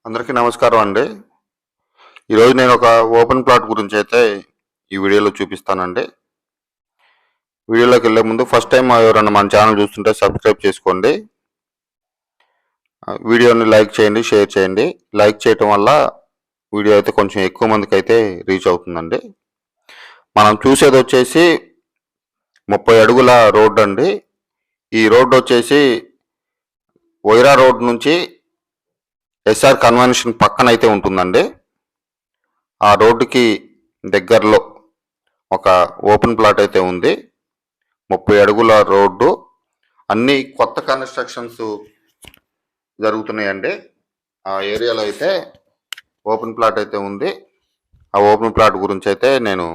అందరికీ నమస్కారం అండి. ఈరోజు నేను ఒక ఓపెన్ ప్లాట్ గురించి అయితే ఈ వీడియోలో చూపిస్తానండి. వీడియోలోకి వెళ్ళే ముందు ఫస్ట్ టైం ఎవరైనా మన ఛానల్ చూస్తుంటే సబ్స్క్రైబ్ చేసుకోండి. వీడియోని లైక్ చేయండి, షేర్ చేయండి. లైక్ చేయటం వల్ల వీడియో అయితే కొంచెం ఎక్కువ మందికి అయితే రీచ్ అవుతుందండి. మనం చూసేది వచ్చేసి 30 అడుగుల రోడ్డు అండి. ఈ రోడ్డు వచ్చేసి వైరా రోడ్ నుంచి ఎస్ఆర్ కన్వెన్షన్ పక్కన అయితే ఉంటుందండి. ఆ రోడ్డుకి దగ్గరలో ఒక ఓపెన్ ప్లాట్ అయితే ఉంది. 30 అడుగుల రోడ్డు, అన్ని కొత్త కన్స్ట్రక్షన్స్ జరుగుతున్నాయండి. ఆ ఏరియాలో అయితే ఓపెన్ ప్లాట్ అయితే ఉంది. ఆ ఓపెన్ ప్లాట్ గురించి అయితే నేను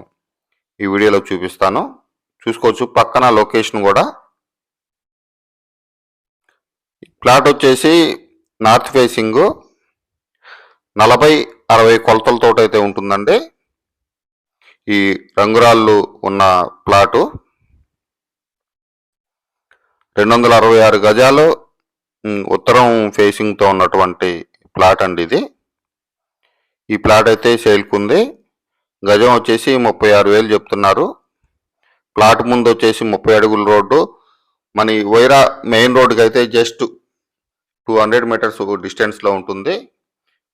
ఈ వీడియోలో చూపిస్తాను. చూసుకోవచ్చు, పక్కన లొకేషన్ కూడా. ప్లాట్ వచ్చేసి నార్త్ ఫేసింగ్ 40-60 కొలతలతో అయితే ఉంటుందండి. ఈ రంగురాళ్ళు ఉన్న ప్లాటు 266 గజాలు ఉత్తరం ఫేసింగ్తో ఉన్నటువంటి ప్లాట్ అండి ఇది. ఈ ప్లాట్ అయితే సేల్కుంది. గజం వచ్చేసి 36,000 చెప్తున్నారు. ప్లాట్ ముందు వచ్చేసి 30 అడుగుల రోడ్డు. మన వైరా మెయిన్ రోడ్డుకి అయితే జస్ట్ 200 మీటర్స్ డిస్టెన్స్లో ఉంటుంది.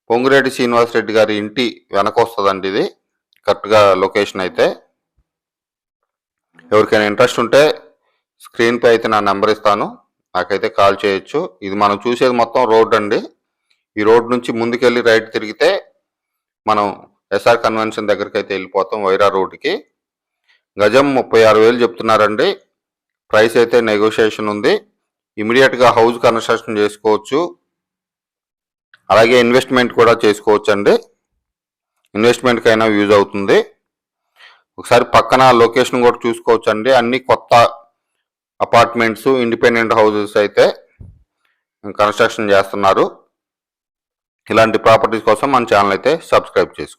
పొంగులేటి శ్రీనివాసరెడ్డి గారి ఇంటి వెనక వస్తుందండి ఇది కరెక్ట్గా లొకేషన్ అయితే. ఎవరికైనా ఇంట్రెస్ట్ ఉంటే స్క్రీన్పై అయితే నా నెంబర్ ఇస్తాను, నాకైతే కాల్ చేయొచ్చు. ఇది మనం చూసేది మొత్తం రోడ్ అండి. ఈ రోడ్ నుంచి ముందుకెళ్ళి రైట్ తిరిగితే మనం ఎస్ఆర్ కన్వెన్షన్ దగ్గరికి అయితే వెళ్ళిపోతాం, వైరా రోడ్డుకి. గజం 36,000 చెప్తున్నారండి. ప్రైస్ అయితే నెగోషియేషన్ ఉంది. ఇమీడియట్గా హౌస్ కన్స్ట్రక్షన్ చేసుకోవచ్చు, అలాగే ఇన్వెస్ట్మెంట్ కూడా చేసుకోవచ్చు అండి. ఇన్వెస్ట్మెంట్కి అయినా యూజ్ అవుతుంది. ఒకసారి పక్కన లొకేషన్ కూడా చూసుకోవచ్చు అండి. అన్ని కొత్త అపార్ట్మెంట్స్, ఇండిపెండెంట్ హౌసెస్ అయితే కన్స్ట్రక్షన్ చేస్తున్నారు. ఇలాంటి ప్రాపర్టీస్ కోసం మన ఛానల్ అయితే సబ్స్క్రైబ్ చేసుకోండి.